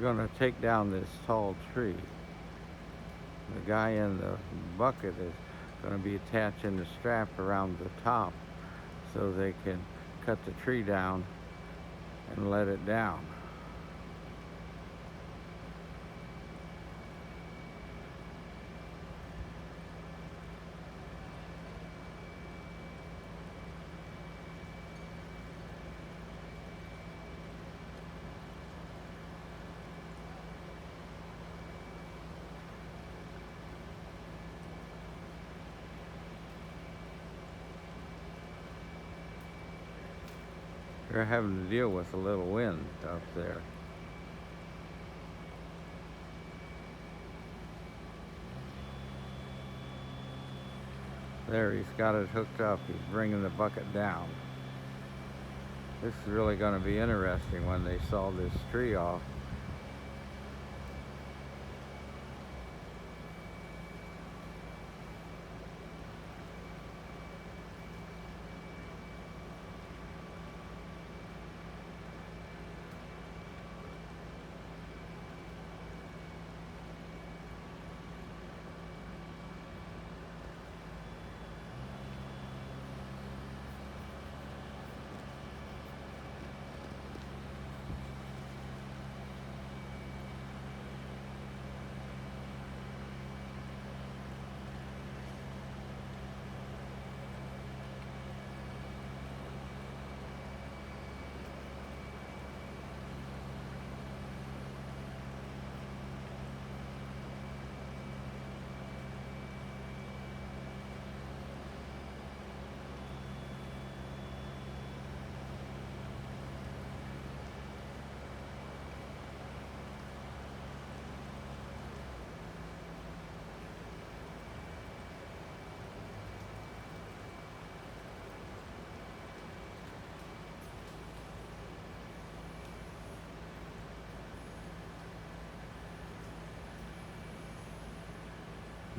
going to take down this tall tree. The guy in the bucket is going to be attaching the strap around the top so they can cut the tree down and let it down. They're having to deal with a little wind up there. There, he's got it hooked up. He's bringing the bucket down. This is really going to be interesting when they saw this tree off.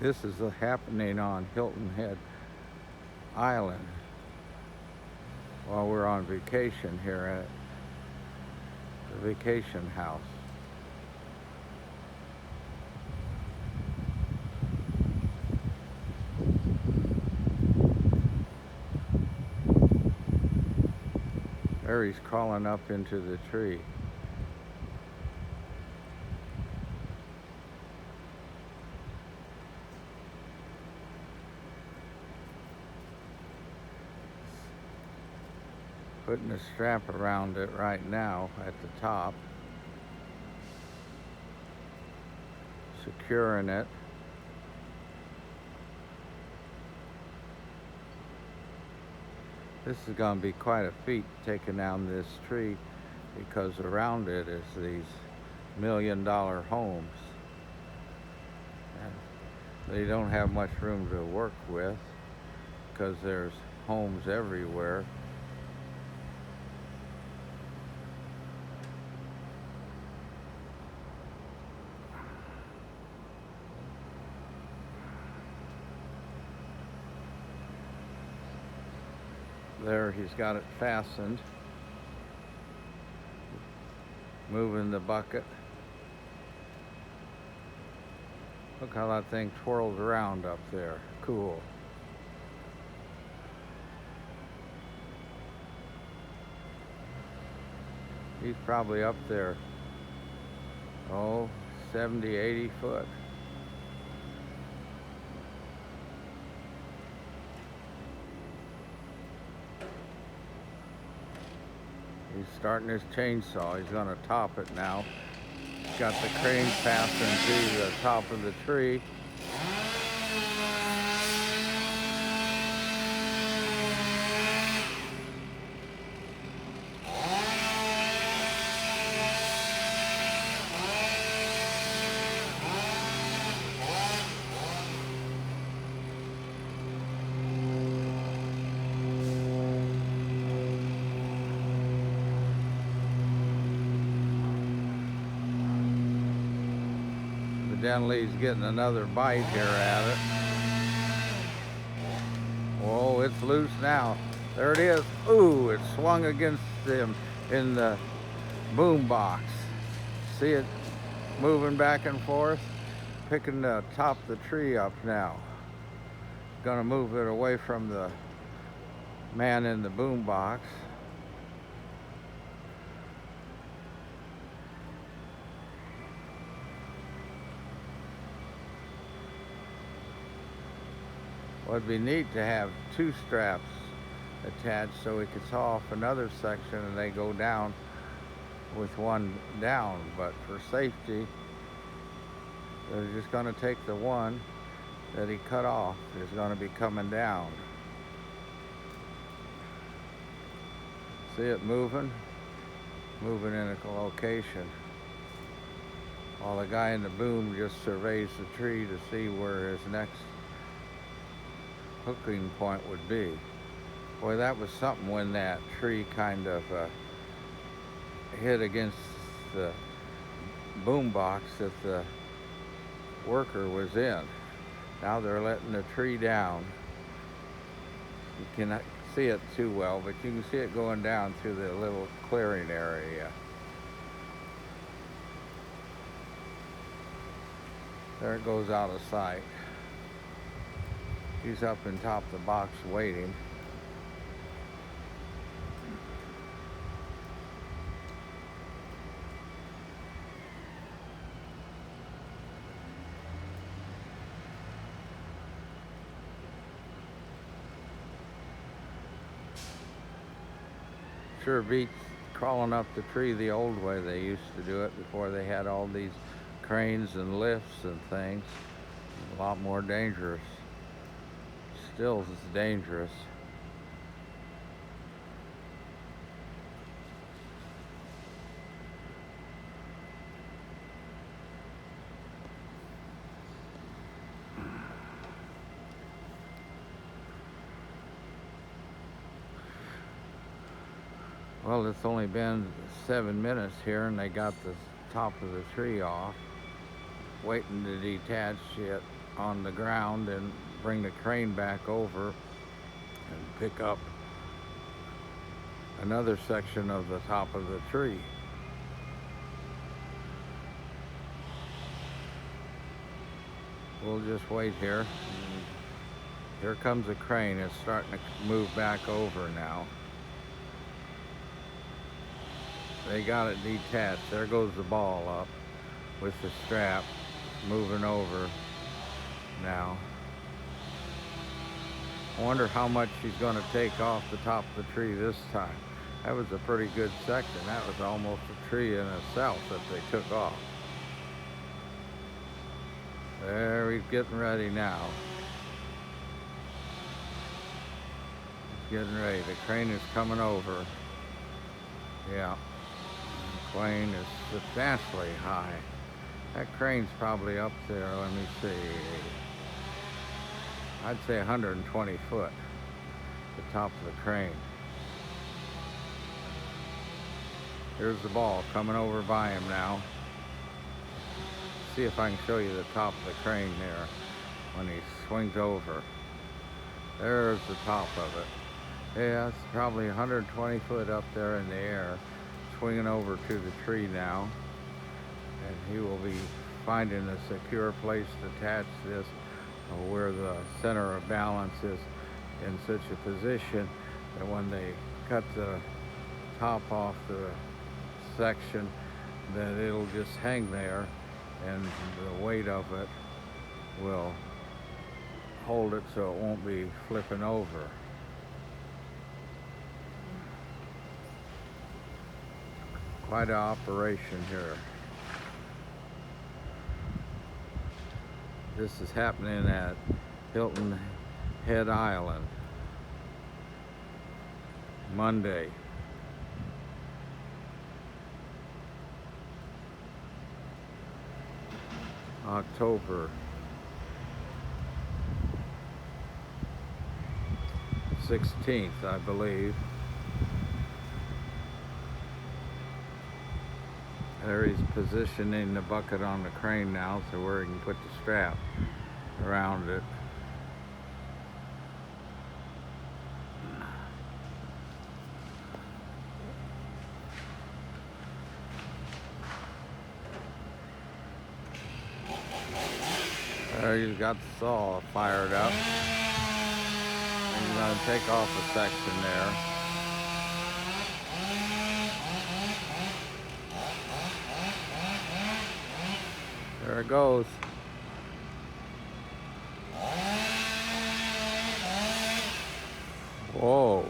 This is happening on Hilton Head Island while we're on vacation here at the vacation house. There he's crawling up into the tree. Putting a strap around it right now at the top, securing it. This is going to be quite a feat taking down this tree because around it is these million-dollar homes. And they don't have much room to work with because there's homes everywhere. There, he's got it fastened. Moving the bucket. Look how that thing twirls around up there. Cool. He's probably up there, 70, 80 foot. He's starting his chainsaw. He's going to top it now. He's got the crane fastened to the top of the tree. Evidently he's getting another bite here at it. Whoa, it's loose now. There it is. Ooh, it swung against him in the boom box. See it moving back and forth, picking the top of the tree up now. Gonna move it away from the man in the boom box. Well, it'd be neat to have two straps attached so we could saw off another section and they go down with one down, but for safety they're just going to take the one that he cut off is going to be coming down. See it moving in a location while the guy in the boom just surveys the tree to see where his next hooking point would be. Boy, that was something when that tree kind of hit against the boom box that the worker was in. Now they're letting the tree down. You cannot see it too well, but you can see it going down through the little clearing area. There it goes out of sight. He's up in top of the box waiting. Sure beats crawling up the tree the old way they used to do it before they had all these cranes and lifts and things. A lot more dangerous. Still is dangerous. Well, it's only been 7 minutes here and they got the top of the tree off, waiting to detach it on the ground and bring the crane back over and pick up another section of the top of the tree. We'll just wait here. Here comes a crane. It's starting to move back over now. They got it detached. There goes the ball up with the strap moving over now. I wonder how much she's going to take off the top of the tree this time. That was a pretty good section. That was almost a tree in itself that they took off. There, he's getting ready now. He's getting ready. The crane is coming over. Yeah. The crane is substantially high. That crane's probably up there, let me see. I'd say 120 foot, the top of the crane. Here's the ball coming over by him now. See if I can show you the top of the crane there when he swings over. There's the top of it. Yeah, it's probably 120 foot up there in the air, swinging over to the tree now. And he will be finding a secure place to attach this where the center of balance is in such a position that when they cut the top off the section, that it'll just hang there and the weight of it will hold it so it won't be flipping over. Quite an operation here. This is happening at Hilton Head Island, Monday. October 16th, I believe. There he's positioning the bucket on the crane now so where he can put the strap around it. There he's got the saw fired up. And he's going to take off a section there. There it goes. Whoa.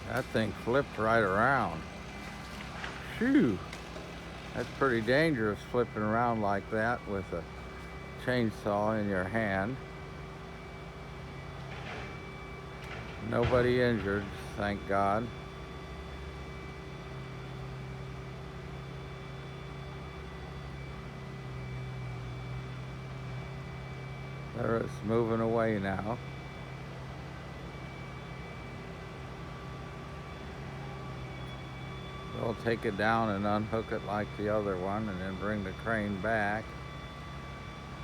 That thing flipped right around. Phew. That's pretty dangerous, flipping around like that with a chainsaw in your hand. Nobody injured, thank God. There it's moving away now. They'll take it down and unhook it like the other one and then bring the crane back.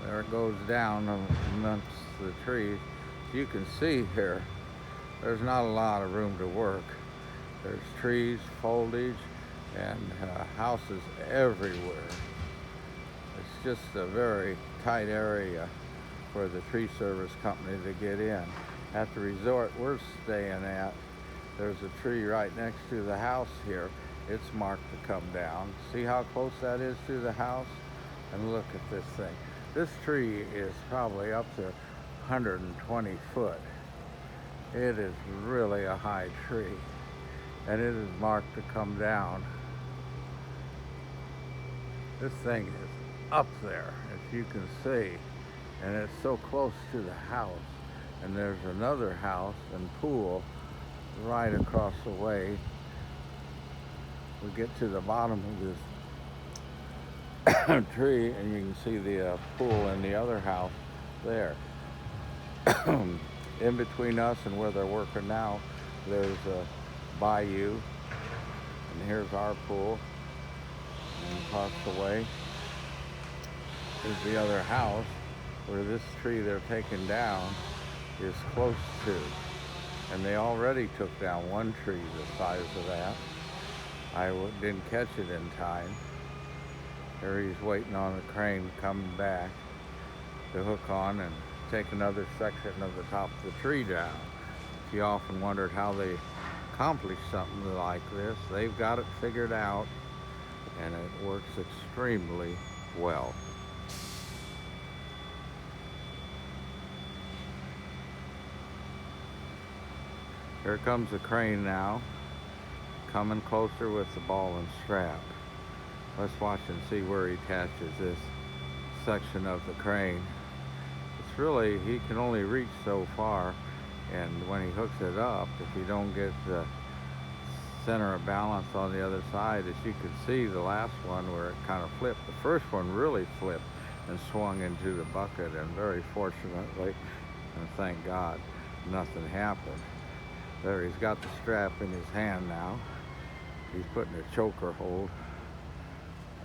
There it goes down amongst the trees. You can see here, there's not a lot of room to work. There's trees, foliage, and houses everywhere. It's just a very tight area for the tree service company to get in. At the resort we're staying at, there's a tree right next to the house here. It's marked to come down. See how close that is to the house? And look at this thing. This tree is probably up to 120 foot. It is really a high tree, and it is marked to come down. This thing is up there, as you can see, and it's so close to the house. And there's another house and pool right across the way. We get to the bottom of this tree, and you can see the pool in the other house there. In between us and where they're working now, there's a bayou, and here's our pool. And across the way is the other house where this tree they're taking down is close to. And they already took down one tree the size of that. I didn't catch it in time. There he's waiting on the crane coming back to hook on and take another section of the top of the tree down. If you often wondered how they accomplish something like this, they've got it figured out, and it works extremely well. Here comes the crane now, coming closer with the ball and strap. Let's watch and see where he attaches this section of the crane. It's really, he can only reach so far, and when he hooks it up, if you don't get the center of balance on the other side, as you can see the last one where it kind of flipped. The first one really flipped and swung into the bucket, and very fortunately, and thank God, nothing happened. There, he's got the strap in his hand now. He's putting a choker hold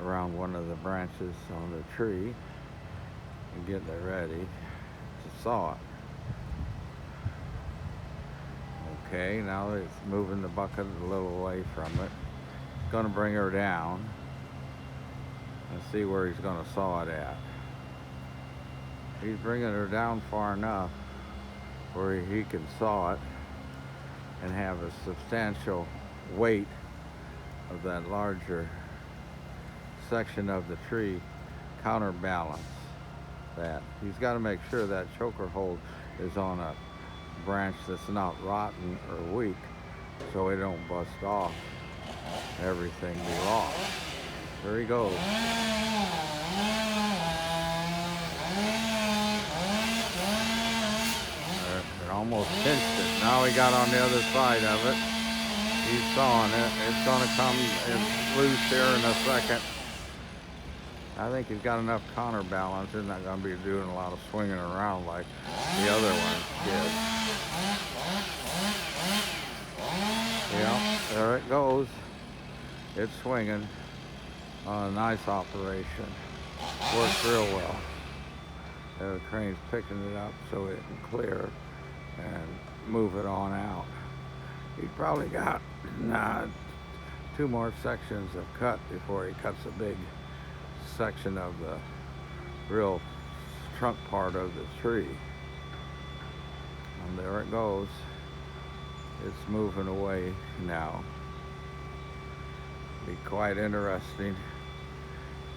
around one of the branches on the tree and getting it ready to saw it. Okay, now it's moving the bucket a little away from it. It's going to bring her down and see where he's going to saw it at. He's bringing her down far enough where he can saw it and have a substantial weight of that larger section of the tree counterbalance that. He's got to make sure that choker hold is on a branch that's not rotten or weak, so it don't bust off, everything be lost. There he goes. It almost pinched it. Now he got on the other side of it. He's sawing it. It's going to come loose here in a second. I think he's got enough counterbalance. He's not going to be doing a lot of swinging around like the other ones did. Yeah, there it goes. It's swinging on a nice operation. Works real well. The crane's picking it up so it can clear and move it on out. He's probably got 2 more sections of cut before he cuts a big section of the real trunk part of the tree. And there it goes. It's moving away now. Be quite interesting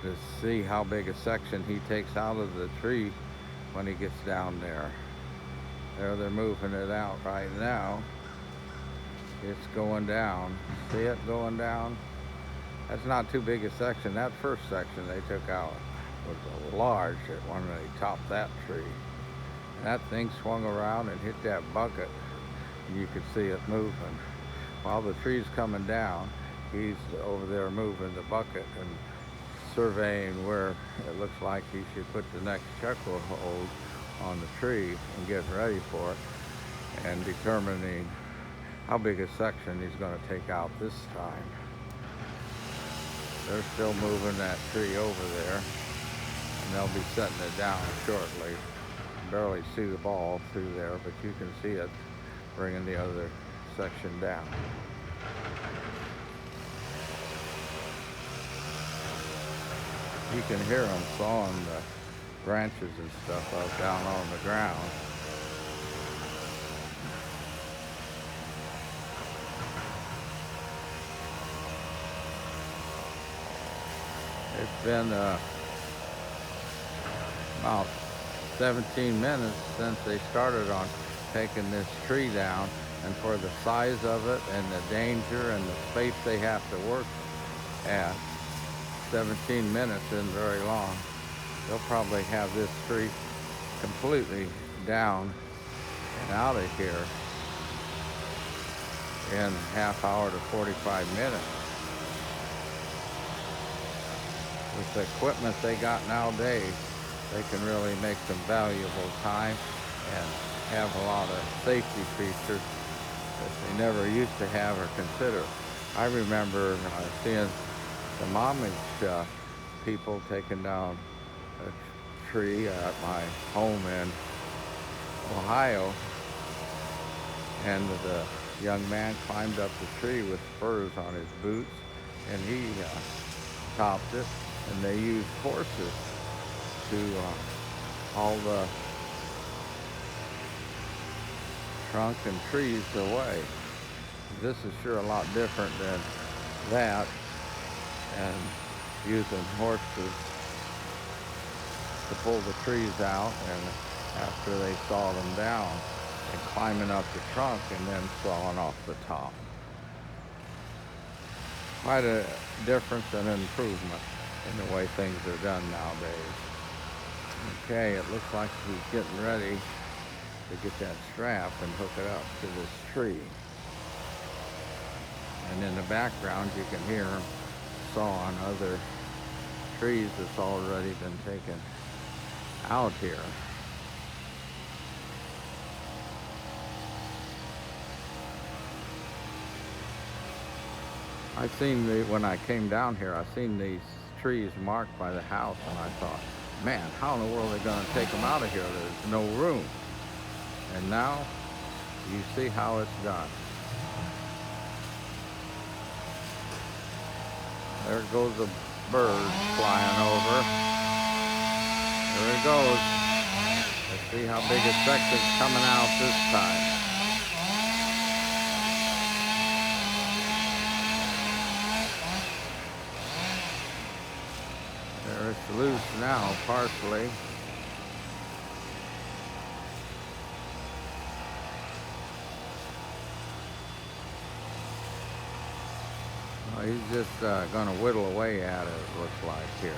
to see how big a section he takes out of the tree when he gets down there. There, they're moving it out right now. It's going down. See it going down? That's not too big a section. That first section they took out was large when they topped that tree. And that thing swung around and hit that bucket, and you could see it moving. While the tree's coming down, he's over there moving the bucket and surveying where it looks like he should put the next chuckle hold on the tree and getting ready for it, and determining how big a section he's going to take out this time. They're still moving that tree over there, and they'll be setting it down shortly. You can barely see the ball through there, but you can see it bringing the other section down. You can hear them sawing the branches and stuff up down on the ground. It's been about 17 minutes since they started on taking this tree down, and for the size of it and the danger and the space they have to work at, 17 minutes isn't very long. They'll probably have this tree completely down and out of here in half hour to 45 minutes. With the equipment they got nowadays, they can really make some valuable time and have a lot of safety features that they never used to have or consider. I remember seeing some Amish people taking down a tree at my home in Ohio, and the young man climbed up the tree with spurs on his boots, and he topped it, and they used horses to haul the trunk and trees away. This is sure a lot different than that, and using horses to pull the trees out, and after they saw them down, and climbing up the trunk and then sawing off the top. Quite a difference and improvement in the way things are done nowadays. Okay, it looks like he's getting ready to get that strap and hook it up to this tree. And in the background you can hear him sawing other trees that's already been taken out here. When I came down here, I seen these trees marked by the house, and I thought, man, how in the world are they going to take them out of here? There's no room. And now you see how it's done. There goes a bird flying over. There it goes. Let's see how big a section's coming out this time. There, it's loose now, partially. Well, he's just going to whittle away at it, it looks like here.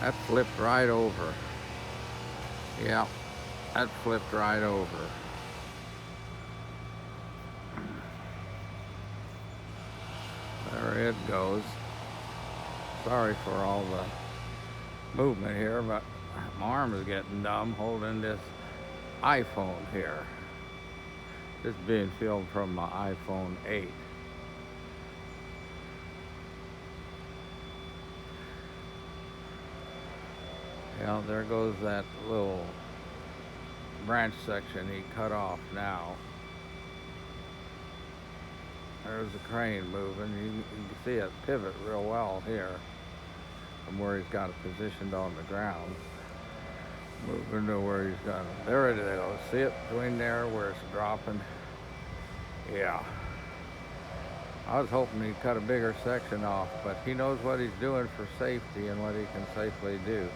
That flipped right over. Yeah, that flipped right over. There it goes. Sorry for all the movement here, but my arm is getting numb holding this iPhone here. This is being filmed from my iPhone 8. Yeah, there goes that little branch section he cut off now. There's the crane moving. You can see it pivot real well here from where he's got it positioned on the ground. Moving to where he's gonna. There it is. See it between there where it's dropping? Yeah. I was hoping he'd cut a bigger section off, but he knows what he's doing for safety and what he can safely do.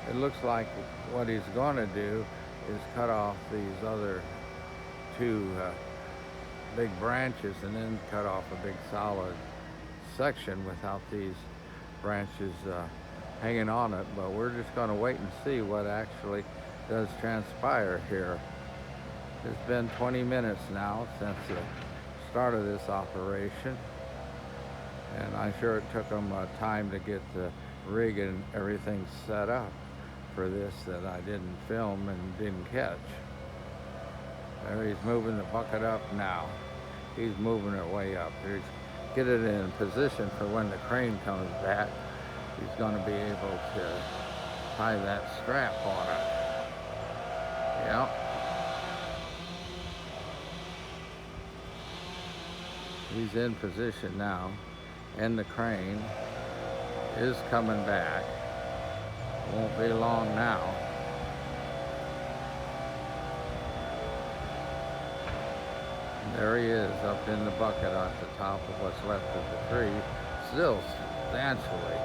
It looks like what he's gonna do is cut off these other two big branches and then cut off a big solid section without these branches hanging on it, but we're just going to wait and see what actually does transpire here. It's been 20 minutes now since the start of this operation, and I'm sure it took them time to get the rig and everything set up for this that I didn't film and didn't catch. There he's moving the bucket up now. He's moving it way up. He's get it in position for when the crane comes back. He's going to be able to tie that strap on it. Yeah. He's in position now, and the crane is coming back. Won't be long now. And there he is up in the bucket at the top of what's left of the tree. Still substantially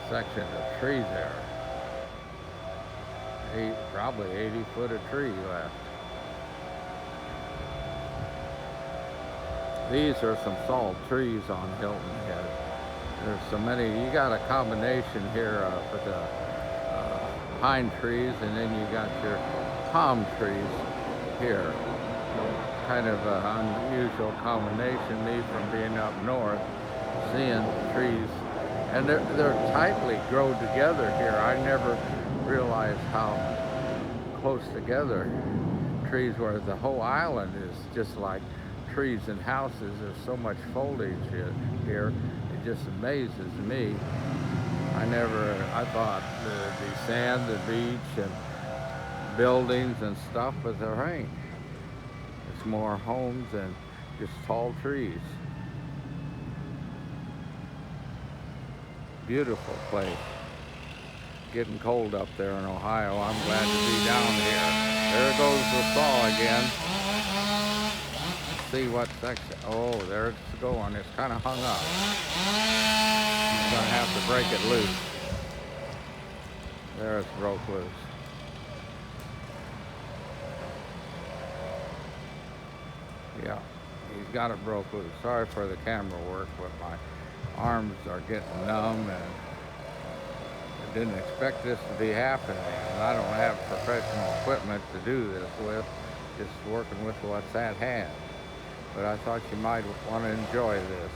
section of tree there. Probably 80 foot of tree left. These are some salt trees on Hilton Head. There's so many. You got a combination here with the pine trees, and then you got your palm trees here. Kind of an unusual combination. Me from being up north, seeing trees, and they're tightly grown together here. I never realized how close together trees were. The whole island is just like trees and houses. There's so much foliage here. It just amazes me. I thought the sand, the beach, and buildings and stuff, but there ain't. It's more homes and just tall trees. Beautiful place. Getting cold up there in Ohio. I'm glad to be down here. There goes the saw again. Let's see what section. Oh, there it's going. It's kind of hung up. I'm gonna have to break it loose. There it's broke loose. Yeah, he's got it broke loose. Sorry for the camera work, but my arms are getting numb, and I didn't expect this to be happening. And I don't have professional equipment to do this with, just working with what's at hand. But I thought you might want to enjoy this.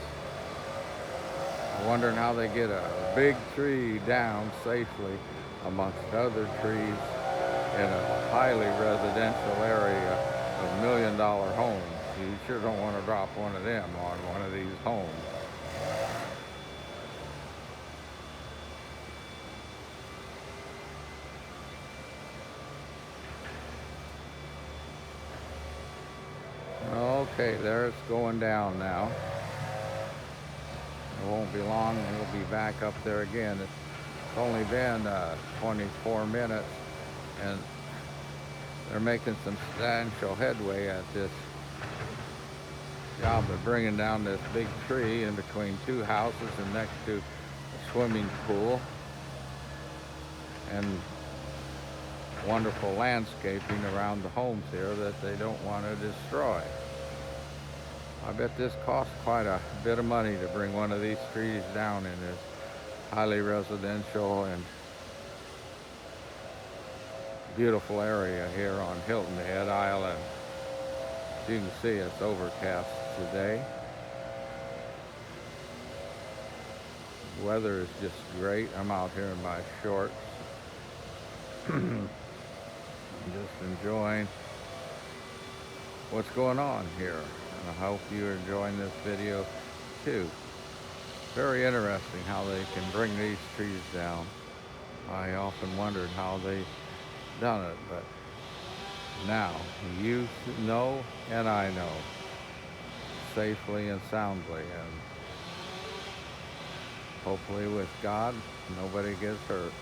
I'm wondering how they get a big tree down safely amongst other trees in a highly residential area of $1 million homes. You sure don't want to drop one of them on one of these homes. Okay, there it's going down now. It won't be long, we'll be back up there again. It's only been 24 minutes, and they're making substantial headway at this job of bringing down this big tree in between two houses and next to a swimming pool, and wonderful landscaping around the homes here that they don't want to destroy. I bet this costs quite a bit of money to bring one of these trees down in this highly residential and beautiful area here on Hilton Head Island. As you can see, it's overcast today. The weather is just great. I'm out here in my shorts. I'm just enjoying what's going on here. And I hope you're enjoying this video too. Very interesting how they can bring these trees down. I often wondered how they done it, but now you know and I know, safely and soundly, and hopefully with God nobody gets hurt.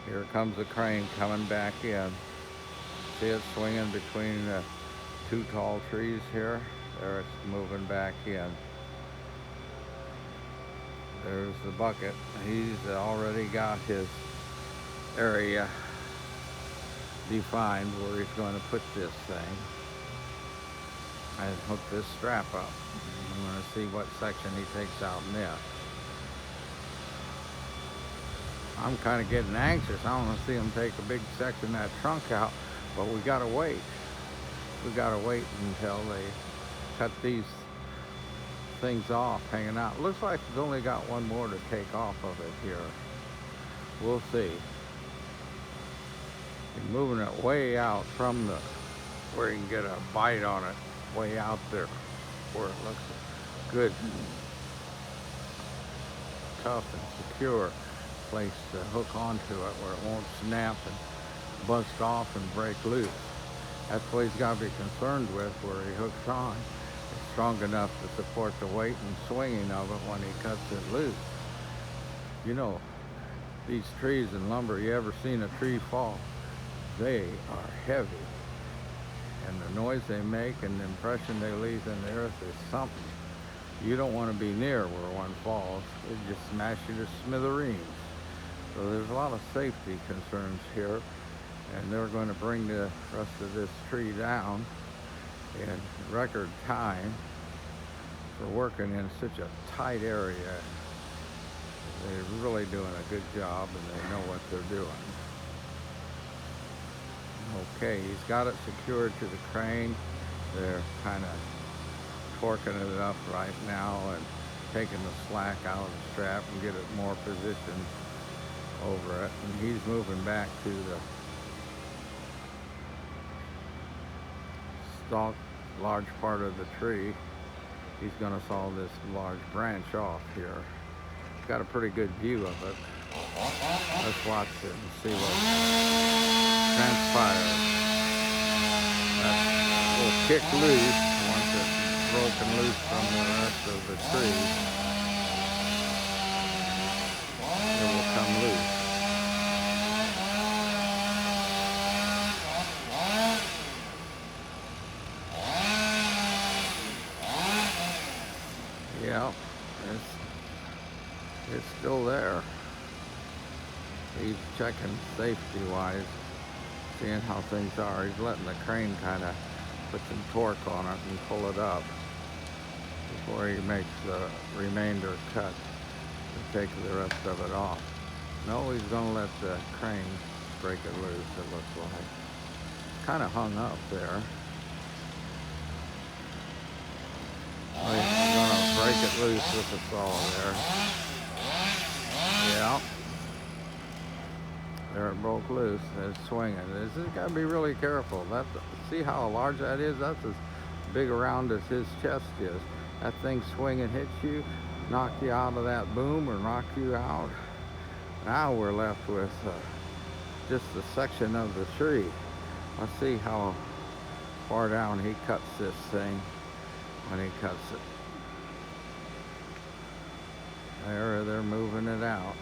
Here comes the crane coming back in. See it swinging between the two tall trees here? There it's moving back in. There's the bucket. He's already got his area defined where he's going to put this thing. And hook this strap up. I'm going to see what section he takes out next. I'm kind of getting anxious. I want to see him take a big section of that trunk out, but we got to wait. We got to wait until they cut these things off hanging out. Looks like it's only got one more to take off of it here. We'll see. He's moving it way out from the where you can get a bite on it, way out there where it looks good, tough and secure place to hook onto it where it won't snap and bust off and break loose. That's what he's got to be concerned with, where he hooks on. It's strong enough to support the weight and swinging of it when he cuts it loose. You know, these trees in lumber, you ever seen a tree fall? They are heavy. And the noise they make and the impression they leave in the earth is something. You don't want to be near where one falls. It just smash you to smithereens. So there's a lot of safety concerns here, and they're going to bring the rest of this tree down in record time for working in such a tight area. They're really doing a good job, and they know what they're doing. Okay, he's got it secured to the crane. They're kind of torquing it up right now and taking the slack out of the strap and get it more positioned over it. And he's moving back to the stalk, large part of the tree. He's going to saw this large branch off here. Got a pretty good view of it. Let's watch it and see what transpires. That will kick loose once it's broken loose from the rest of the tree. It will come loose. Yeah, it's still there. He's checking safety-wise, seeing how things are. He's letting the crane kind of put some torque on it and pull it up before he makes the remainder cut to take the rest of it off. No, he's going to let the crane break it loose, it looks like. It's kind of hung up there. Oh, he's going to break it loose with the saw there. Yeah. There it broke loose. It's swinging. This has got to be really careful. See how large that is? That's as big around as his chest is. That thing swing and hit you, knock you out of that boom or knock you out. Now we're left with just a section of the tree. Let's see how far down he cuts this thing when he cuts it. There, they're moving it out.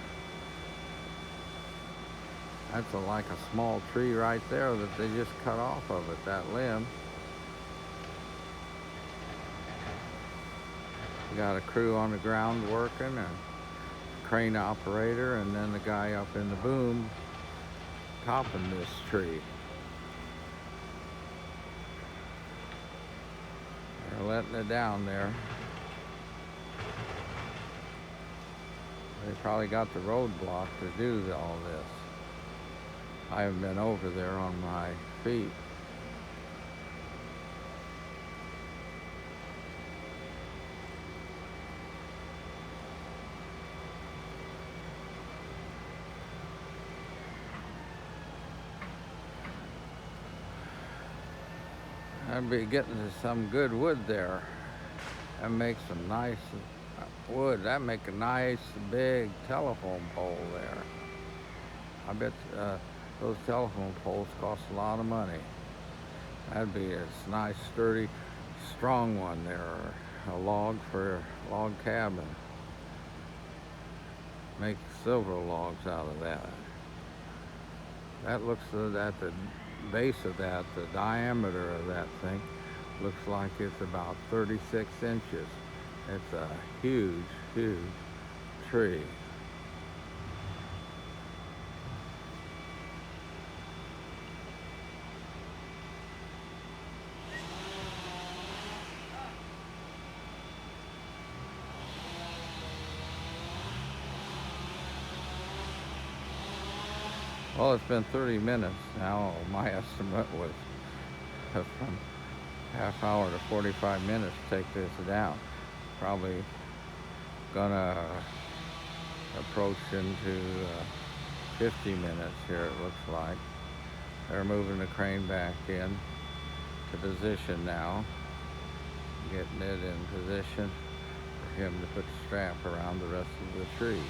That's like a small tree right there that they just cut off of it, that limb. We got a crew on the ground working, a crane operator, and then the guy up in the boom topping this tree. They're letting it down there. They probably got the roadblock to do all this. I haven't been over there on my feet. I'd be getting some good wood there. That makes some nice wood. That make a nice big telephone pole there. I bet those telephone poles cost a lot of money. That'd be a nice, sturdy, strong one there. A log for a log cabin. Make silver logs out of that. That looks at the base of that, the diameter of that thing looks like it's about 36 inches. It's a huge, huge tree. Well, it's been 30 minutes now. My estimate was from half hour to 45 minutes to take this down. Probably gonna approach into 50 minutes here, it looks like. They're moving the crane back in to position now, getting it in position for him to put the strap around the rest of the tree.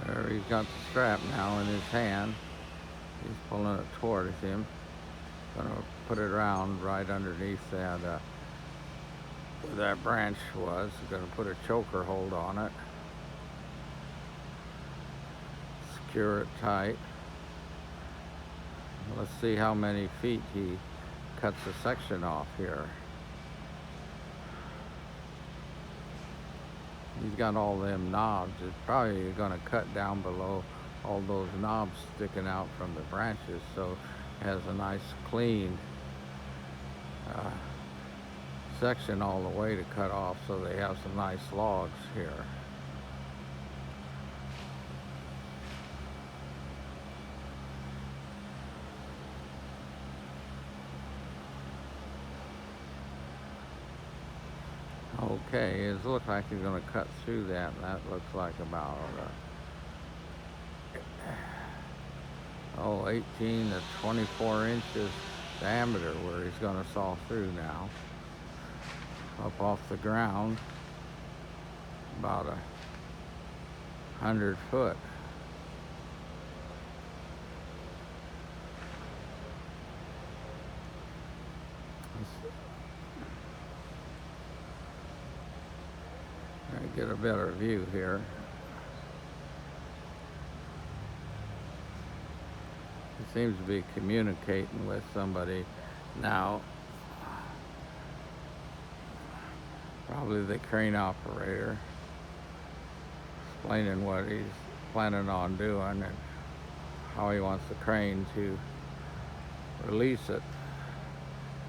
There, he's got the strap now in his hand. He's pulling it towards him. Gonna put it around right underneath that where that branch was. Gonna put a choker hold on it. Secure it tight. Let's see how many feet he cuts the section off here. He's got all them knobs. It's probably going to cut down below all those knobs sticking out from the branches, so it has a nice clean section all the way to cut off, so they have some nice logs here. Okay, it looks like he's going to cut through that, and that looks like about 18 to 24 inches diameter where he's going to saw through now. Up off the ground, about 100 foot. Get a better view here. He seems to be communicating with somebody now. Probably the crane operator, explaining what he's planning on doing and how he wants the crane to release it.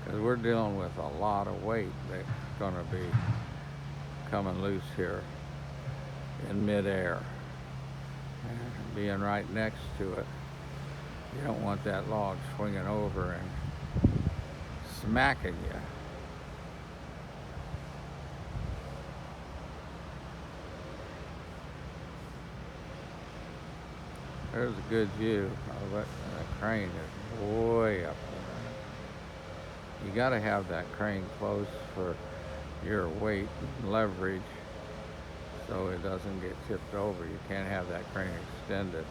Because we're dealing with a lot of weight that's going to be coming loose here in midair. And being right next to it, you don't want that log swinging over and smacking you. There's a good view of it. The crane is way up there. You got to have that crane close for your weight and leverage so it doesn't get tipped over. You can't have that crane extended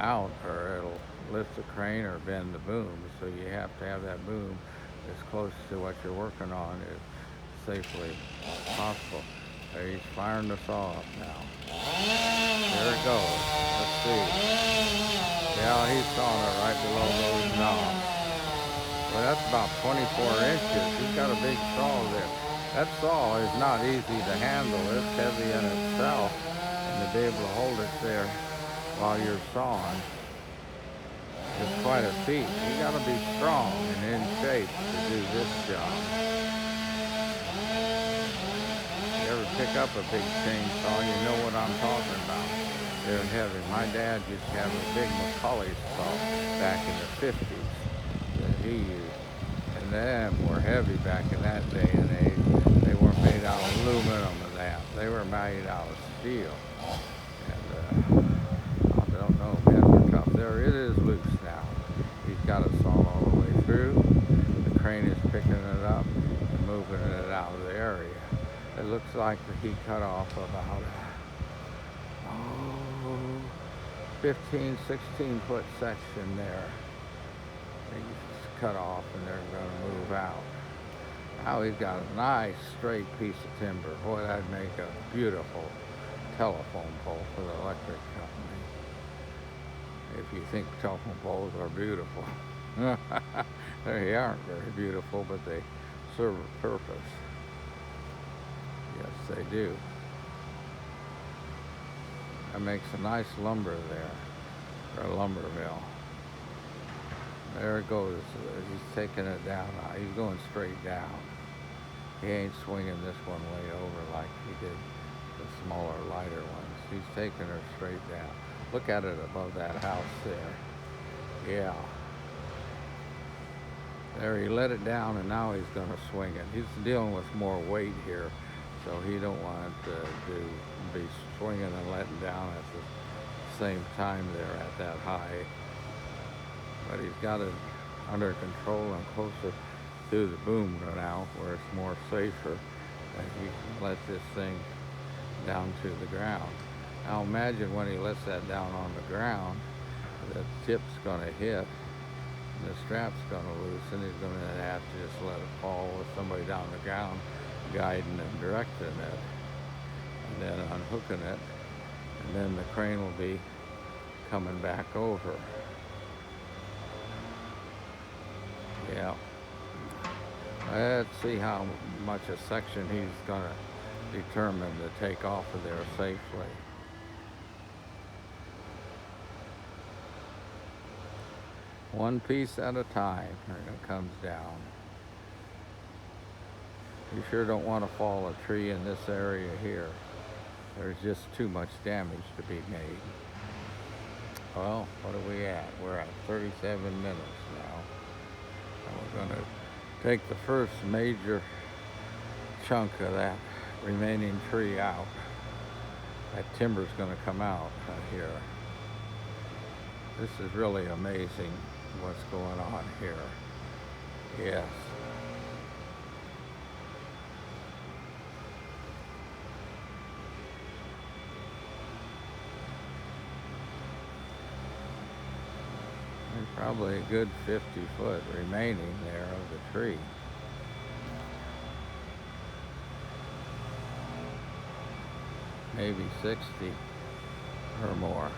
out or it'll lift the crane or bend the boom. So you have to have that boom as close to what you're working on as safely possible. There, he's firing the saw up now. There it goes. Let's see. Yeah, he's sawing it right below those knobs. Well, that's about 24 inches. He's got a big saw there. That saw is not easy to handle. It's heavy in itself, and to be able to hold it there while you're sawing is quite a feat. You got to be strong and in shape to do this job. You ever pick up a big chainsaw, you know what I'm talking about. They're heavy. My dad used to have a big McCauley saw back in the 50s that he used, and them were heavy back in that day and age. They weren't made out of aluminum and that. They were made out of steel. And I don't know, man, we're tough. There, it is loose now. He's got it sawed all the way through. The crane is picking it up and moving it out of the area. It looks like he cut off about oh, 15, 16 foot section there. He's cut off and they're going to move out. Now he's got a nice straight piece of timber. Boy, that'd make a beautiful telephone pole for the electric company. If you think telephone poles are beautiful. They aren't very beautiful, but they serve a purpose. Yes, they do. That makes a nice lumber there, or a lumber mill. There it goes. He's taking it down now. He's going straight down. He ain't swinging this one way over like he did the smaller, lighter ones. He's taking her straight down. Look at it above that house there. Yeah. There, he let it down and now he's going to swing it. He's dealing with more weight here, so he don't want it to be swinging and letting down at the same time there at that height. But he's got it under control and closer to the boom now where it's more safer and he can let this thing down to the ground. Now imagine when he lets that down on the ground, the tip's going to hit, and the strap's going to loosen. He's going to have to just let it fall with somebody down the ground guiding and directing it, and then unhooking it, and then the crane will be coming back over. Yeah. Let's see how much a section he's going to determine to take off of there safely. One piece at a time, and it comes down. You sure don't want to fall a tree in this area here. There's just too much damage to be made. Well, what are we at? We're at 37 minutes now. And we're going to take the first major chunk of that remaining tree out. That timber's going to come out here. This is really amazing what's going on here. Yes. There's probably a good 50 foot remaining there of the tree. Maybe 60 or more.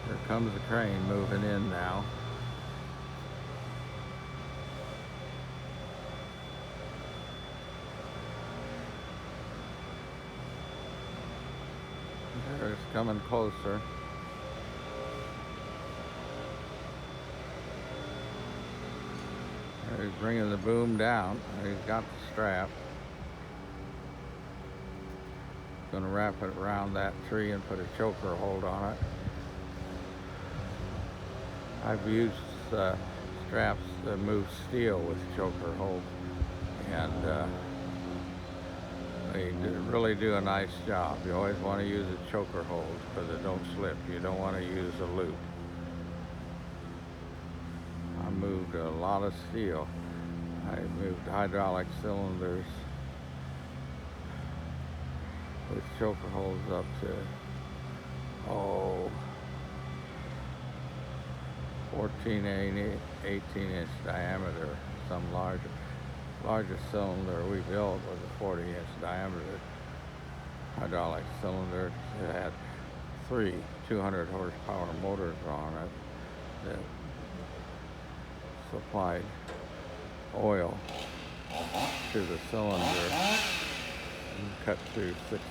Here comes the crane moving in now. There it's coming closer. There he's bringing the boom down. He's got the strap. Going to wrap it around that tree and put a choker hold on it. I've used straps that move steel with choker hold, and they really do a nice job. You always want to use a choker hold because it don't slip. You don't want to use a loop. I moved a lot of steel. I moved hydraulic cylinders with choker holds up to 14, 18 inch diameter. Some largest cylinder we built was a 40 inch diameter hydraulic cylinder. It had 3 200 horsepower motors on it that supplied oil to the cylinder and cut through 6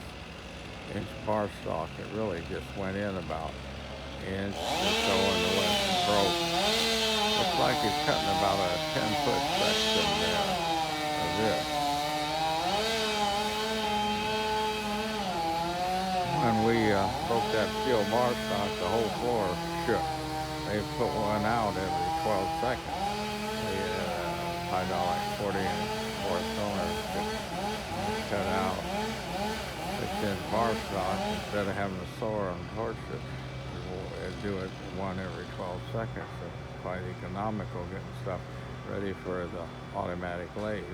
inch bar stock. It really just went in about an inch or so and the left broke. Looks like he's cutting about a 10-foot section there of this. When we broke that steel bar stock, the whole floor shook. They put one out every 12 seconds. The hydraulic 40-inch four-cylinder cut out 6-inch bar stock. Instead of having to saw and torch it, do it one every 12 seconds. It's quite economical getting stuff ready for the automatic lathe,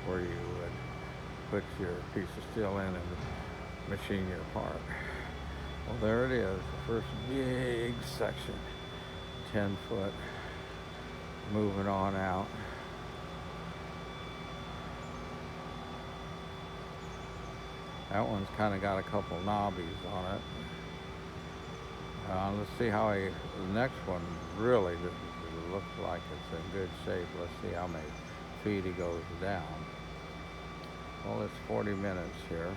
where you would put your piece of steel in and machine your part. Well, there it is, the first big section, 10 foot, moving on out. That one's kind of got a couple knobbies on it. Let's see how the next one really looks like it's in good shape. Let's see how many feet he goes down. Well, it's 40 minutes here.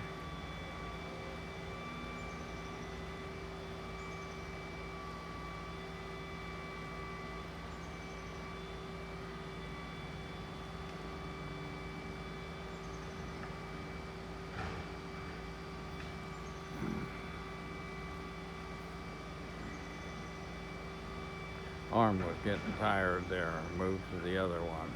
Arm was getting tired there, moved to the other one.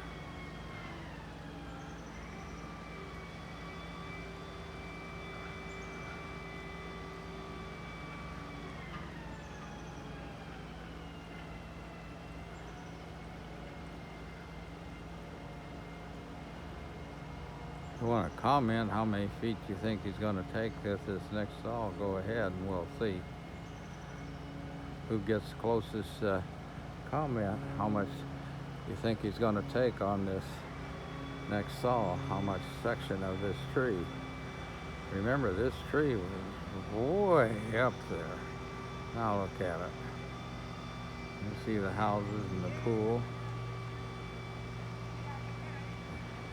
If you want to comment how many feet you think he's going to take this next saw, go ahead and we'll see who gets closest. Comment how much you think he's going to take on this next saw, how much section of this tree. Remember, this tree was way up there. Now look at it. You see the houses and the pool,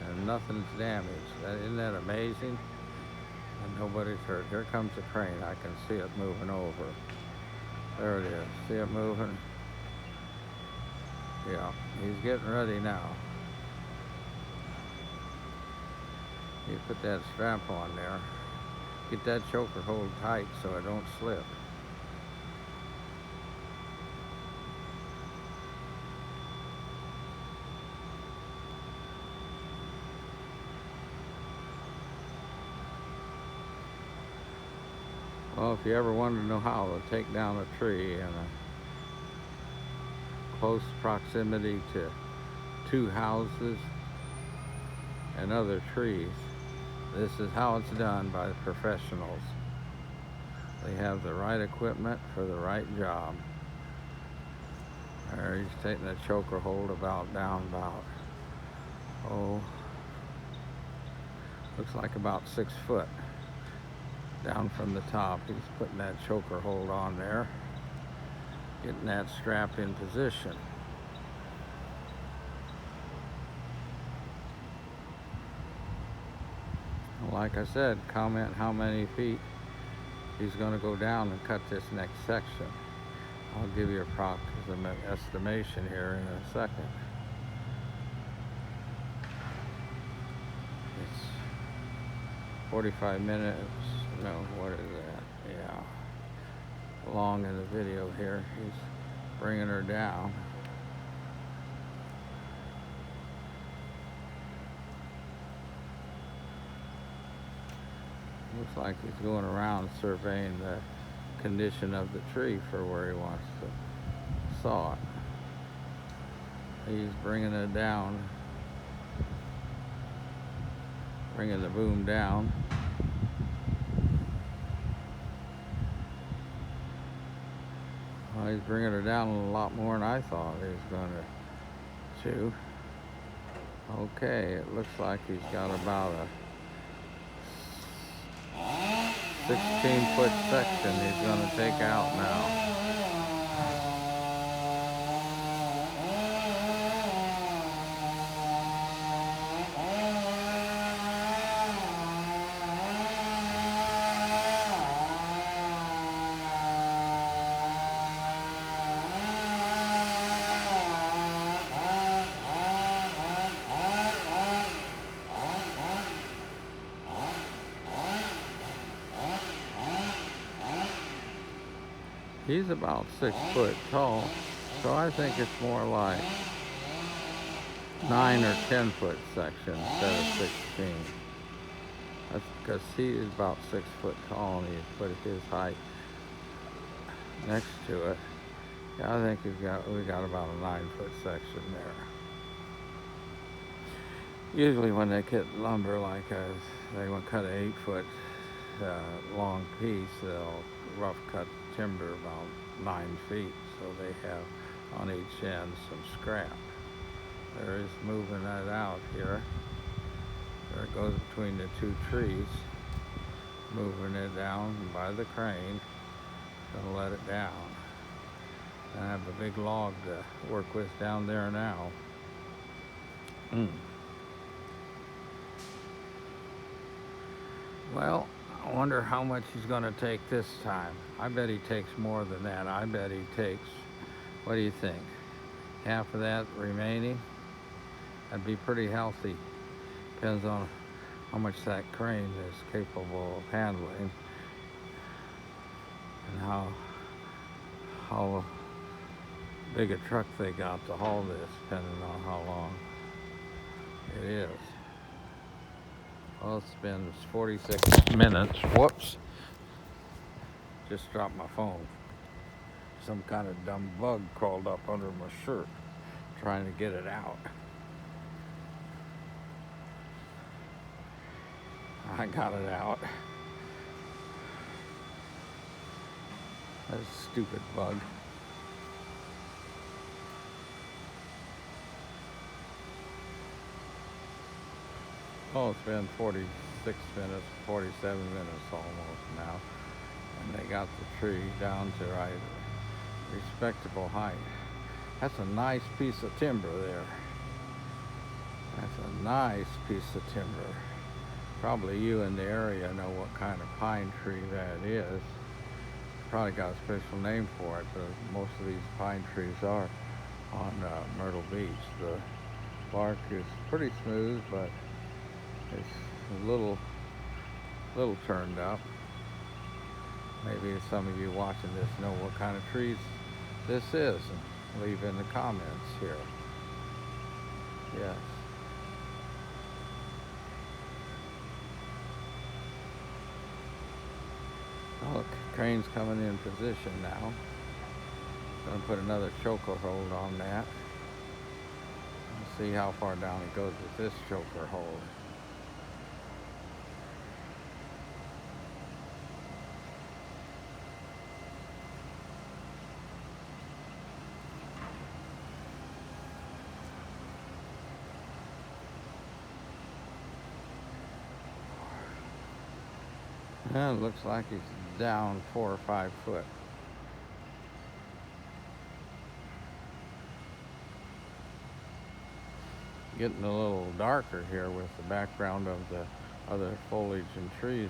and nothing's damaged. Isn't that amazing? And nobody's hurt. Here comes the crane. I can see it moving over. There it is. See it moving? Yeah, he's getting ready now. You put that strap on there. Get that choker hold tight so it don't slip. Well, if you ever wanted to know how to take down a tree in a close proximity to two houses and other trees, this is how it's done by the professionals. They have the right equipment for the right job. There, he's taking a choker hold down about, looks like about 6 foot down from the top. He's putting that choker hold on there, getting that strap in position. Like I said, comment how many feet he's going to go down and cut this next section. I'll give you approximate estimation here in a second. It's 45 minutes. No, what is that? Yeah. Long in the video here. He's bringing her down. Looks like he's going around surveying the condition of the tree for where he wants to saw it. He's bringing it down, bringing the boom down. Well, he's bringing her down a lot more than I thought he was going to. Okay, it looks like he's got about a 16-foot section he's going to take out now. He's about 6 foot tall, so I think it's more like 9 or 10 foot section instead of 16. That's because he is about 6 foot tall and he put his height next to it. Yeah, I think we got about a 9 foot section there. Usually when they cut lumber they want to cut an 8 foot long piece, they'll rough cut timber about 9 feet, so they have on each end some scrap. There is moving that out here. There it goes between the two trees, moving it down by the crane. Gonna let it down. I have a big log to work with down there now. Well, I wonder how much he's going to take this time. I bet he takes more than that. I bet he takes, what do you think? Half of that remaining? That'd be pretty healthy. Depends on how much that crane is capable of handling and how big a truck they got to haul this, depending on how long it is. Well, it's been 46 minutes. Whoops. Just dropped my phone. Some kind of dumb bug crawled up under my shirt, trying to get it out. I got it out. That's a stupid bug. Oh, it's been 46 minutes, 47 minutes almost now. And they got the tree down to respectable height. That's a nice piece of timber there. That's a nice piece of timber. Probably you in the area know what kind of pine tree that is. Probably got a special name for it, but most of these pine trees are on Myrtle Beach. The bark is pretty smooth, but it's a little turned up. Maybe some of you watching this know what kind of trees this is, and leave in the comments here. Yes. Look, crane's coming in position now. Gonna put another choker hold on that. Let's see how far down it goes with this choker hold. Yeah, it looks like he's down 4 or 5 foot. Getting a little darker here with the background of the other foliage and trees.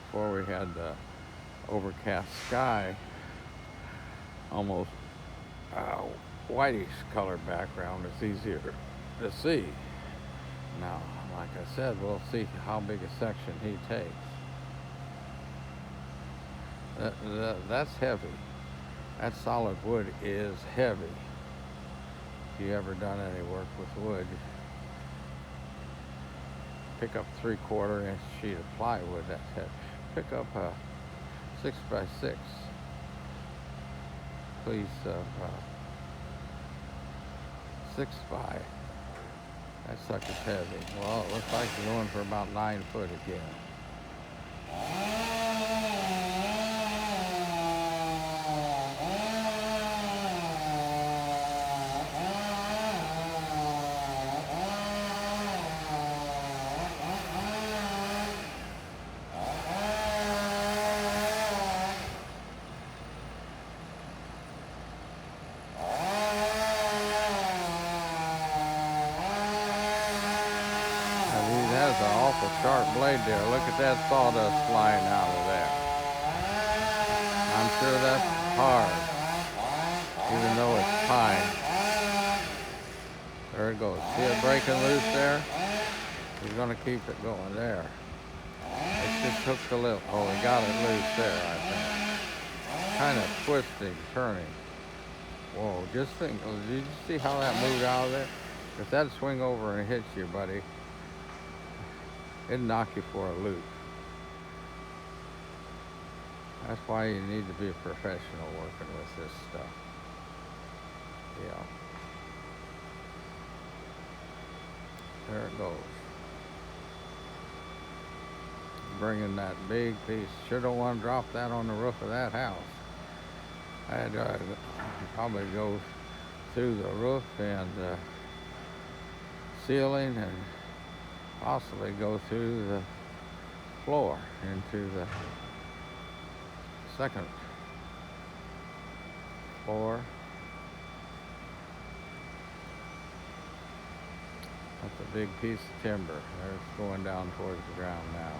Before we had the overcast sky, almost whitish colored background. It's easier to see. Now, like I said, we'll see how big a section he takes. That's heavy. That solid wood is heavy. If you ever done any work with wood, pick up 3/4 inch sheet of plywood, that's heavy. Pick up a 6x6 piece of 6x. That sucker's heavy. Well, it looks like you're going for about 9 foot again. That's an awful sharp blade there. Look at that sawdust flying out of there. I'm sure that's hard, even though it's pine. There it goes. See it breaking loose there? He's going to keep it going there. It's just hooked a little. Oh, he got it loose there, I think. Kind of twisting, turning. Whoa, just think. Did you see how that moved out of there? If that'd swing over and hit you, buddy, it'd knock you for a loop. That's why you need to be a professional working with this stuff. Yeah. There it goes. Bringing that big piece. Sure don't want to drop that on the roof of that house. I had to probably go through the roof and ceiling and possibly go through the floor into the second floor. That's a big piece of timber. It's going down towards the ground now.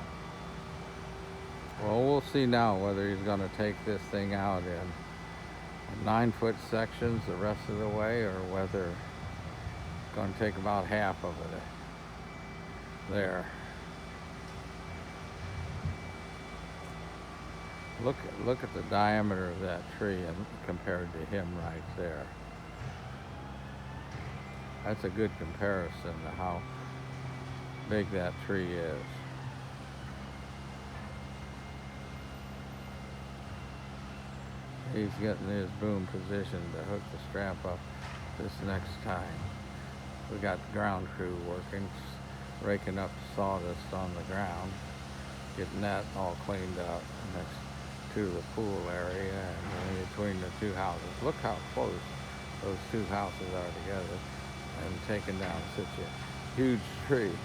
Well, we'll see now whether he's going to take this thing out in 9-foot sections the rest of the way, or whether it's going to take about half of it there. Look at the diameter of that tree and compared to him right there. That's a good comparison to how big that tree is. He's getting his boom positioned to hook the strap up this next time. We got the ground crew working, raking up the sawdust on the ground, getting that all cleaned up next to the pool area and in between the two houses. Look how close those two houses are together, and taking down such a huge tree.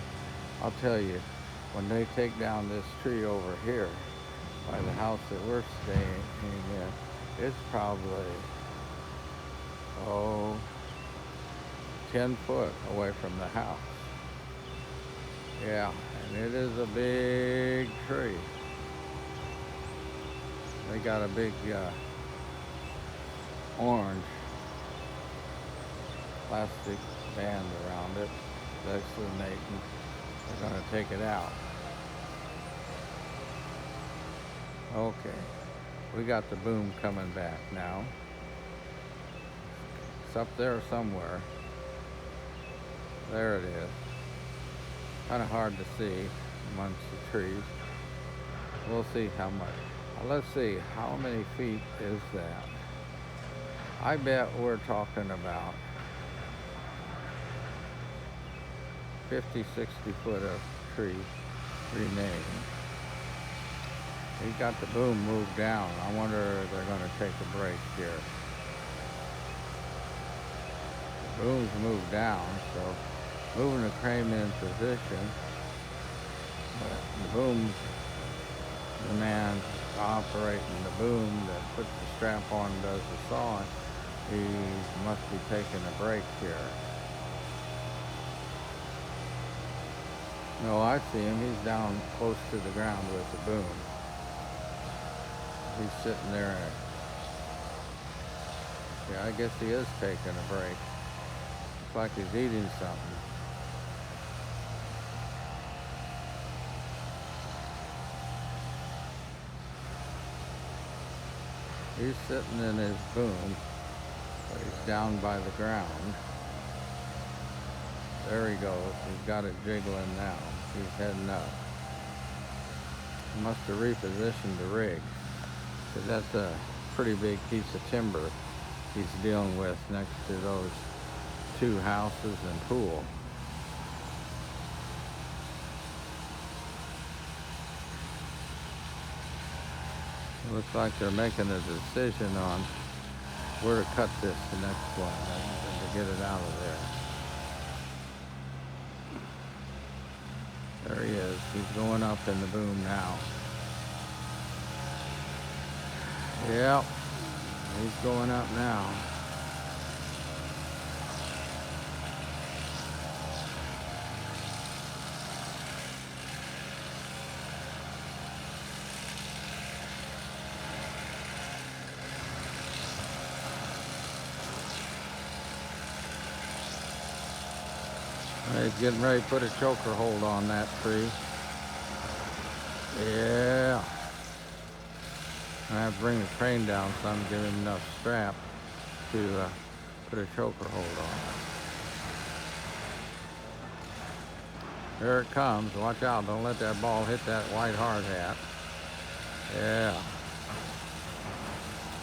I'll tell you, when they take down this tree over here by the house that we're staying in, it's probably 10 foot away from the house. Yeah, and it is a big tree. They got a big orange plastic band around it, designating they're going to take it out. Okay, we got the boom coming back now. It's up there somewhere. There it is. Kind of hard to see amongst the trees. We'll see how much. Let's see, how many feet is that? I bet we're talking about 50, 60 foot of tree remaining. He got the boom moved down. I wonder if they're going to take a break here. The boom's moved down, so moving the crane in position. The boom, the man operating the boom that puts the strap on and does the sawing, he must be taking a break here. No, I see him. He's down close to the ground with the boom. He's sitting there. Yeah, I guess he is taking a break. Looks like he's eating something. He's sitting in his boom, but he's down by the ground. There he goes. He's got it jiggling now. He's heading up. He must have repositioned the rig, because that's a pretty big piece of timber he's dealing with next to those two houses and pool. It looks like they're making a decision on where to cut this the next one and to get it out of there. There he is. He's going up in the boom now. Yep, he's going up now. He's getting ready to put a choker hold on that tree. Yeah. I have to bring the crane down some to give him enough strap to put a choker hold on. There it comes. Watch out. Don't let that ball hit that white hard hat. Yeah.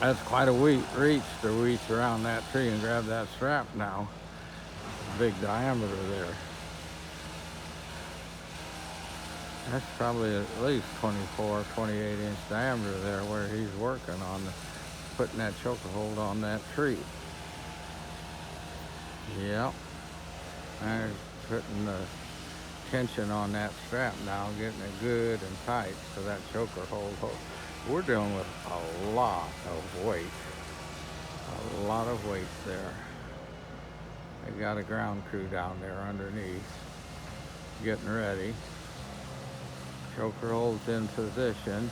That's quite a reach to reach around that tree and grab that strap now. Big diameter there. That's probably at least 24, 28-inch diameter there where he's working on putting that choker hold on that tree. Yep. And putting the tension on that strap now, getting it good and tight so that choker hold. We're dealing with a lot of weight. A lot of weight there. They got a ground crew down there underneath, getting ready. Choker holds in position.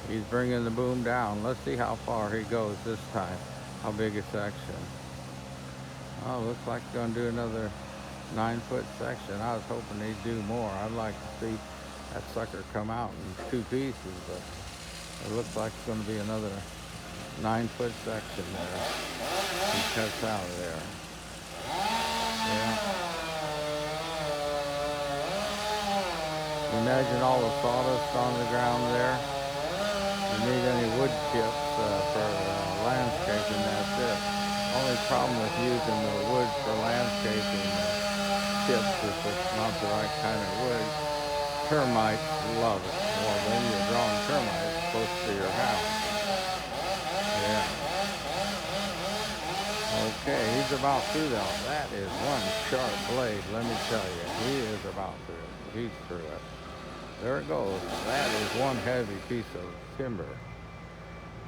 He's bringing the boom down. Let's see how far he goes this time. How big a section. Oh, looks like he's going to do another 9-foot section. I was hoping he'd do more. I'd like to see that sucker come out in 2 pieces, but it looks like it's going to be another 9-foot section there. He cuts out of there. Yeah. Imagine all the sawdust on the ground there. If you need any wood chips for landscaping, that's it. Only problem with using the wood for landscaping chips is it's not the right kind of wood. Termites love it. Well, then you're drawing termites close to your house. Yeah. Okay, he's about through that. That is one sharp blade, let me tell you. He is about through. He's through it. There it goes. That is one heavy piece of timber.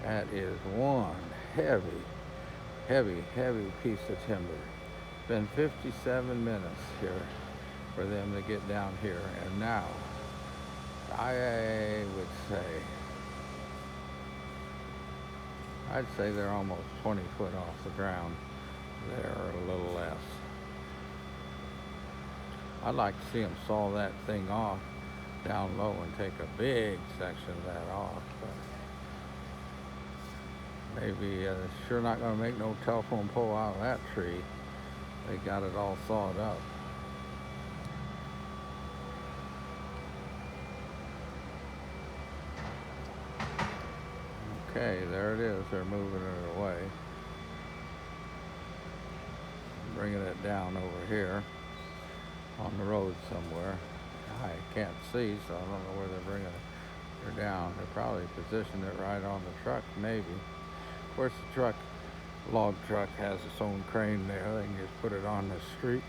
That is one heavy piece of timber. It's been 57 minutes here for them to get down here. And now, I'd say they're almost 20 foot off the ground there, or a little less. I'd like to see them saw that thing off down low and take a big section of that off, but maybe sure not going to make no telephone pole out of that tree. They got it all sawed up. Okay, there it is. They're moving it away, bringing it down over here on the road somewhere. I can't see, so I don't know where they're bringing her down. They probably positioned it right on the truck, maybe. Of course, the log truck has its own crane there. They can just put it on the street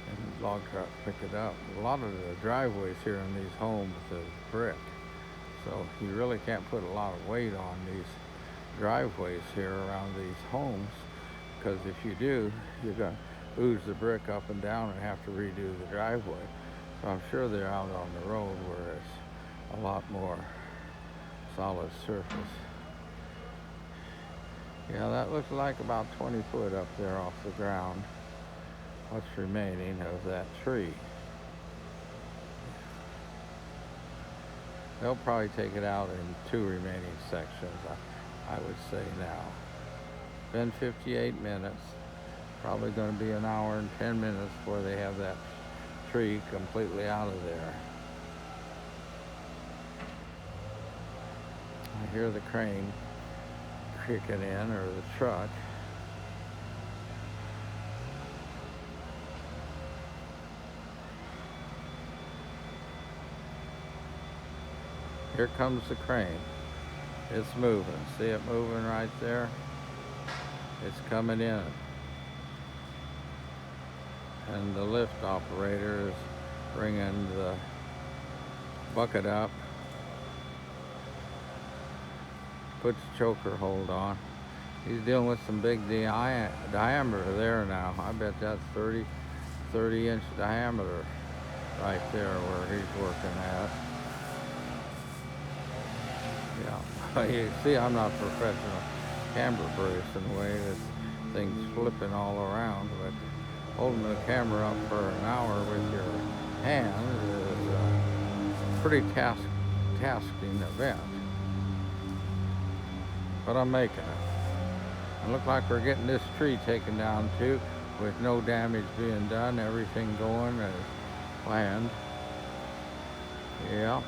and the log truck pick it up. A lot of the driveways here in these homes is brick, so you really can't put a lot of weight on these driveways here around these homes, because if you do, you're going to ooze the brick up and down and have to redo the driveway. So I'm sure they're out on the road where it's a lot more solid surface. Yeah, that looks like about 20 foot up there off the ground. What's remaining of that tree. They'll probably take it out in 2 remaining sections, I would say now. Been 58 minutes. Probably going to be an hour and 10 minutes before they have that tree completely out of there. I hear the crane kicking in, or the truck. Here comes the crane. It's moving. See it moving right there? It's coming in. And the lift operator is bringing the bucket up, puts the choker hold on. He's dealing with some big diameter there now. I bet that's 30-inch diameter right there where he's working at. Yeah, you see, I'm not a professional camera brace in the way this thing's flipping all around, but holding the camera up for an hour with your hand is a pretty tasking event. But I'm making it. It looks like we're getting this tree taken down too, with no damage being done, everything going as planned. Yeah.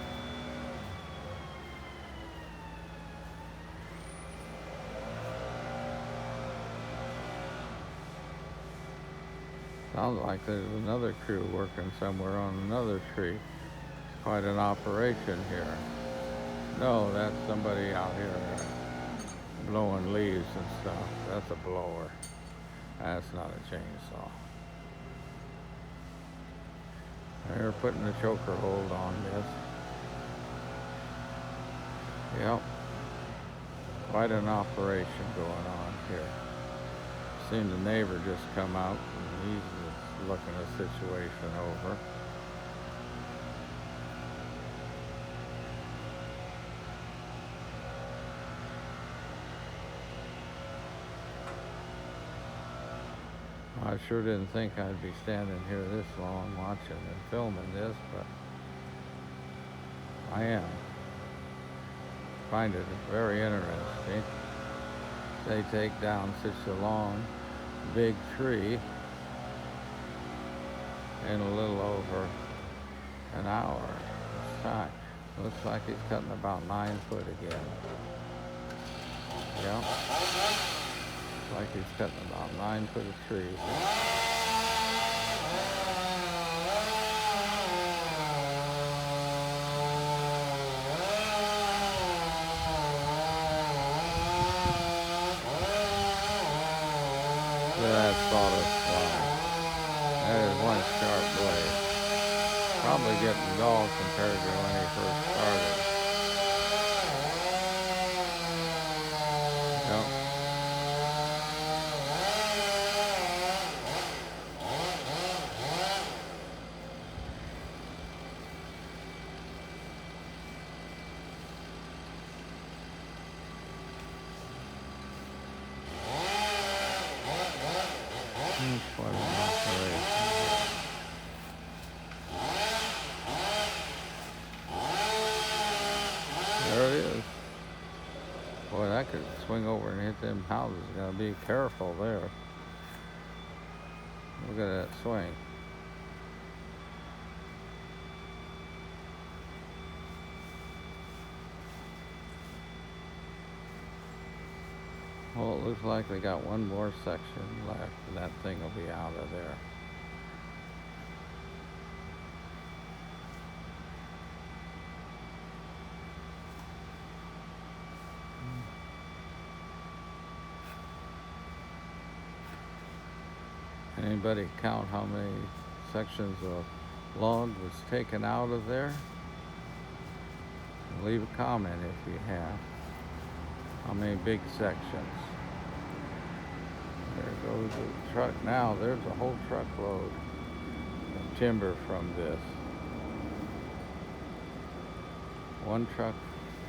Sounds like there's another crew working somewhere on another tree. Quite an operation here. No, that's somebody out here blowing leaves and stuff. That's a blower. That's not a chainsaw. They're putting the choker hold on this. Yep. Quite an operation going on here. Seen the neighbor just come out and he's just looking the situation over. I sure didn't think I'd be standing here this long watching and filming this, but I am. Find it very interesting. They take down such a long, big tree in a little over an hour. It's time. Looks like he's cutting about 9 foot again. Yep. Like he's cutting about 9 foot of trees. Look at that sawdust fly. That is one sharp blade. Probably getting dull compared to when he first started. Yep. Quite an operation. There it is. Boy, that could swing over and hit them houses. Gotta be careful there. Look at that swing. Well, it looks like they got one more section left, and that thing will be out of there. Anybody count how many sections of log was taken out of there? Leave a comment if you have. How many big sections? There goes the truck. Now there's a whole truckload of timber from this. One truck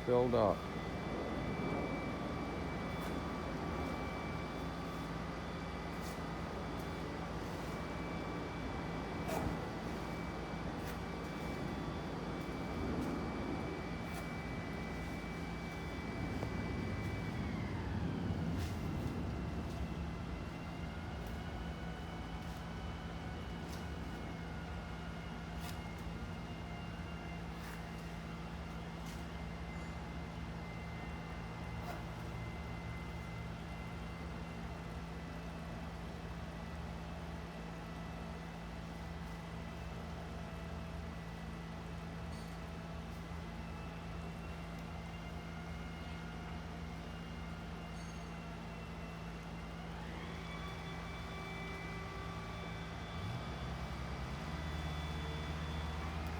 filled up.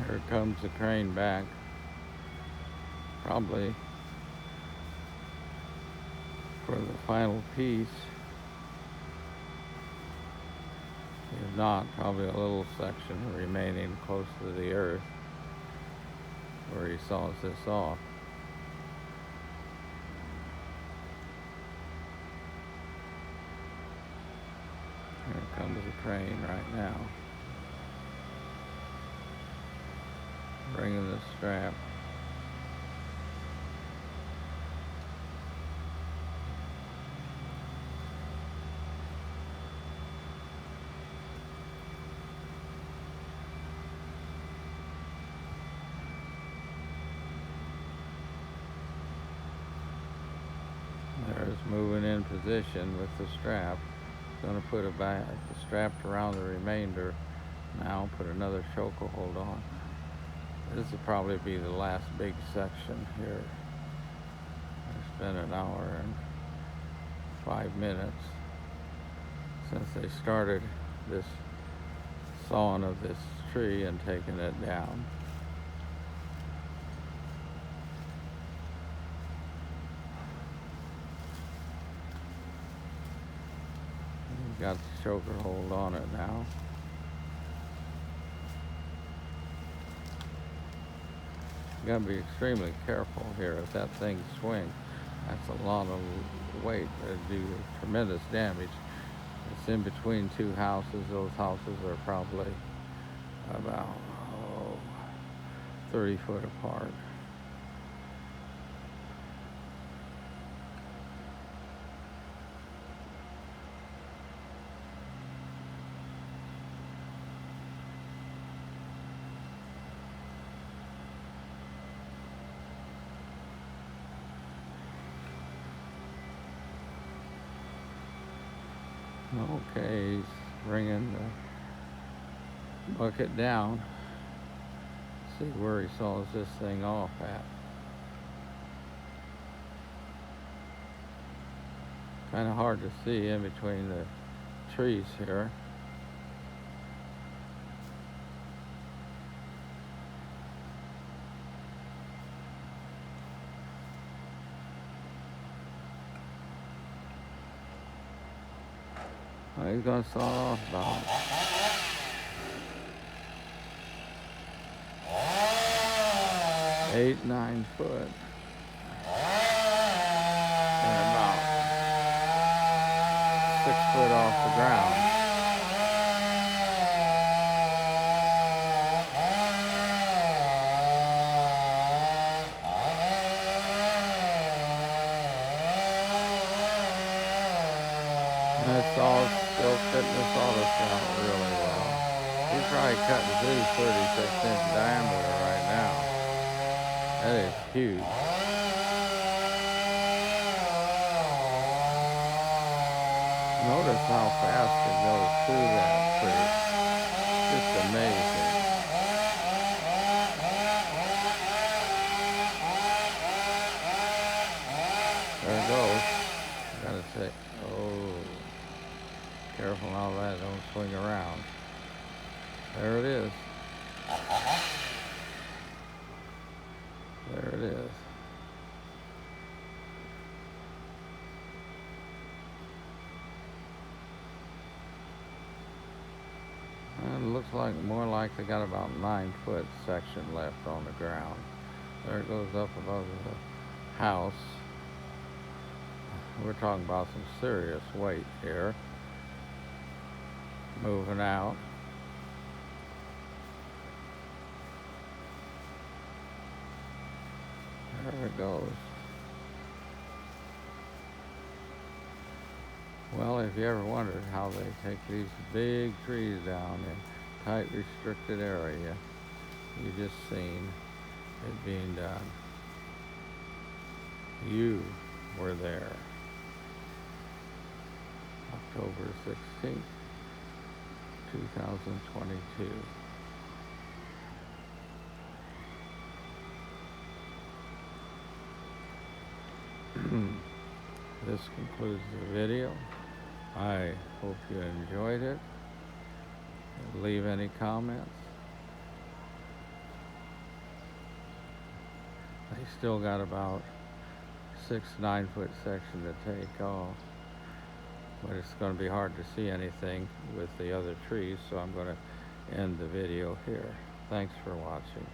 Here comes the crane back. Probably for the final piece. If not, probably a little section remaining close to the earth where he saws this off. Here comes the crane right now. Bringing the strap. There's moving in position with the strap. Gonna put it back strapped around the remainder. Now put another choke hold on. This will probably be the last big section here. It's been an hour and 5 minutes since they started this sawing of this tree and taking it down. Got the choker hold on it now. You gotta be extremely careful here. If that thing swings, that's a lot of weight. It'd do tremendous damage. It's in between two houses. Those houses are probably about 30 foot apart. Okay, he's bringing the bucket down. See where he saws this thing off at. Kind of hard to see in between the trees here. Well, he's gonna saw off about 8-9 foot. And about 6 foot off the ground. That's all still fitting the sawdust out really well. He's probably cutting through 36-inch diameter right now. That is huge. Notice how fast it goes through that tree. Just amazing. There it goes. Gotta say, oh, careful how that don't swing around. There it is. There it is. And it looks like more like they got about 9 foot section left on the ground. There it goes up above the house. We're talking about some serious weight here. Moving out. There it goes. Well, if you ever wondered how they take these big trees down in tight restricted area, you just seen it being done. You were there. October 16th, 2022. This concludes the video. I hope you enjoyed it. Leave any comments. They still got about 6-9 foot section to take off, but it's going to be hard to see anything with the other trees, so I'm going to end the video here. Thanks for watching.